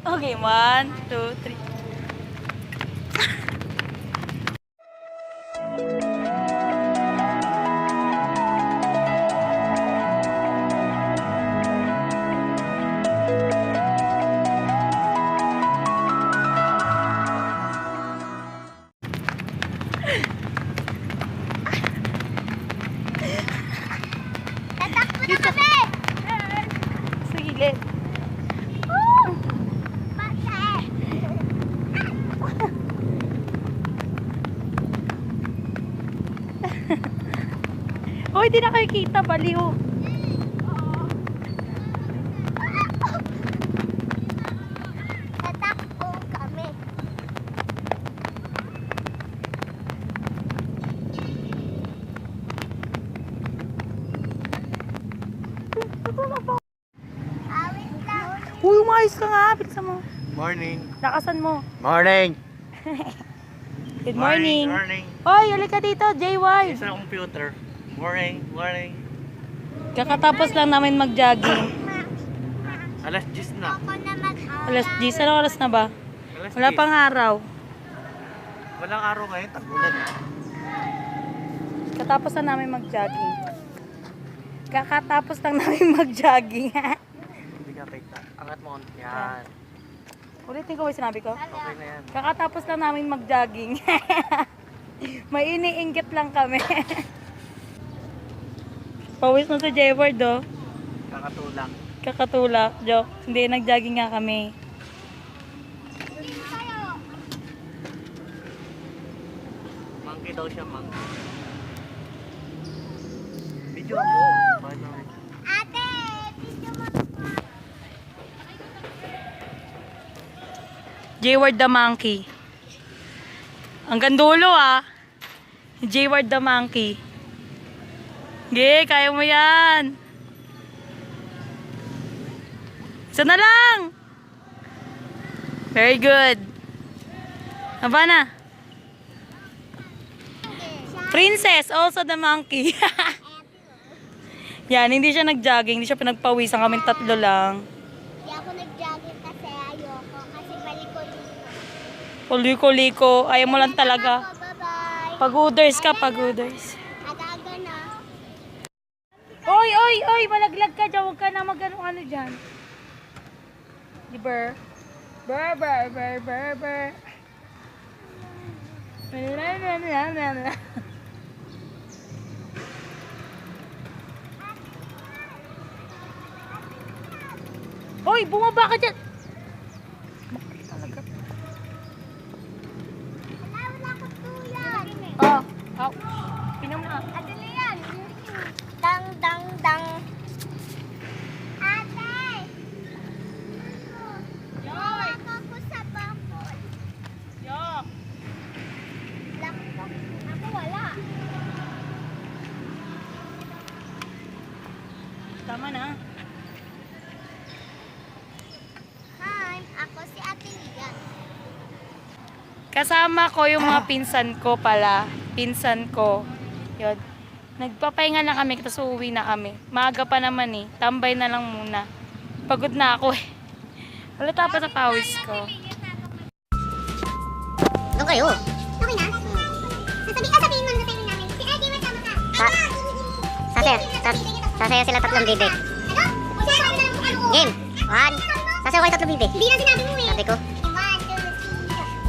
Okay, 1, 2, 3. Tatakbo na kami! Sa gilid. Bakit? Hoy, di na kayo kita, baliw. Tatakbo kami. Awit lang. Uy, umayos ka nga. Bilisan mo. Morning. Lakasan mo. Morning. Good morning. Morning. Hoy, halika dito, JY. Sa computer. Morning. Morning. Kakatapos lang namin mag-jogging. Alas 10 na. Ako na mag-awit. Alas 10. Anong oras na ba? Alas Wala 10. pang araw. Walang araw ngayon. Tagulan. Katapos lang namin mag-jogging. Kakatapos lang namin mag-jogging. Hindi ka kita. Angat mo. Yan. Ulitin ko ba yung sinabi ko? Okay na yan. Kakatapos lang namin mag-jogging. May iniinggit lang kami. Pawis na sa J-word, oh. Kakatulak. Kakatulak. Joke. Hindi, nag-jogging nga kami. Monkey daw siya, monkey. Video mo. Paano? Ate, video mo. J-word the monkey. Hanggang dulo, ah. J-word the monkey. Ge, kaya mo yan. Isa na lang. Very good. Aba na. Princess, also the monkey. Yan, hindi siya nag-jogging. Hindi siya pinagpawisan. Kaming tatlo lang. Hindi ako nag-jogging kasi ayoko. Kasi malikot. Kuliko-liko. Ayaw mo lang talaga. Bye-bye. Paguders ka, paguders. Aga-aga na. Oy, oy, oy, malaglag ka dyan. Huwag ka na mag-ano dyan. Di ber? Ber, ber, ber, ber, ber. Hoy, bumaba ka dyan. Wala ko tuyan. Oh, ouch. Pinam na. Adali yan. Dang, dang, dang. Ate! Yoy! Ako sa bakod. Yok. Ako wala. Tama na. Hi, ako si Ate Ligan. Kasama ko yung mga pinsan ko pala. Pinsan ko. Yun. Nagpapahinga na kami, tapos uuwi na kami. Maaga pa naman eh. Tambay na lang muna. Pagod na ako eh. Halata pa sa pawis ko. Doon kayo. Okay na? Sasabihin mo na tayo namin. Si Eddie, may tama ka. Sasayaw sila tatlong bibi. Ano? Sasabi na lang kung ano. Game. 1. Sasayaw kayo tatlong bibi. Hindi na sinabi mo eh. Sabi ko, 1,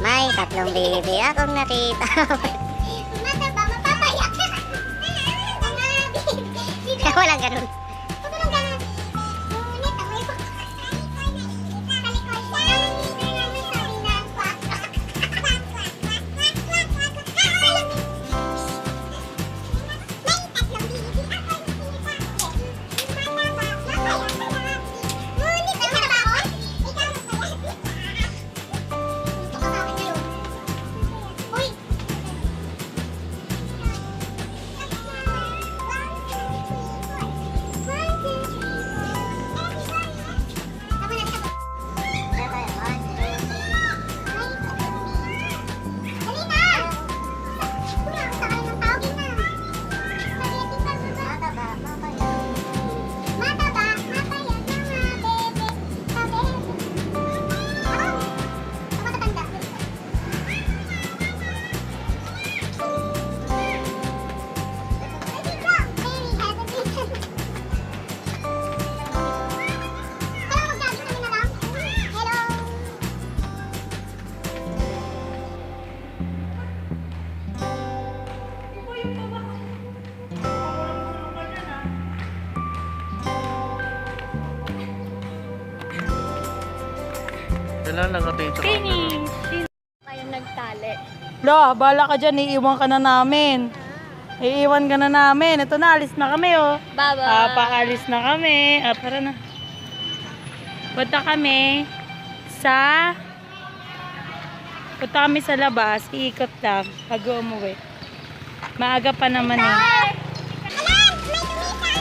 2, 3. may tatlong bibi akong nakita. Mata ba? Mapapayak ka. Walang ganun. Dala lang natin sa Finish! Kayong nagtali. Lo, bala ka dyan, iiwan ka na namin. Iiwan ka na namin. Ito na, alis na kami, oh. Bye-bye. Paalis na kami. Tara na. Punta kami sa labas. Iikot lang pag umuwi. Maaga pa naman eh. Alam! May tumisa!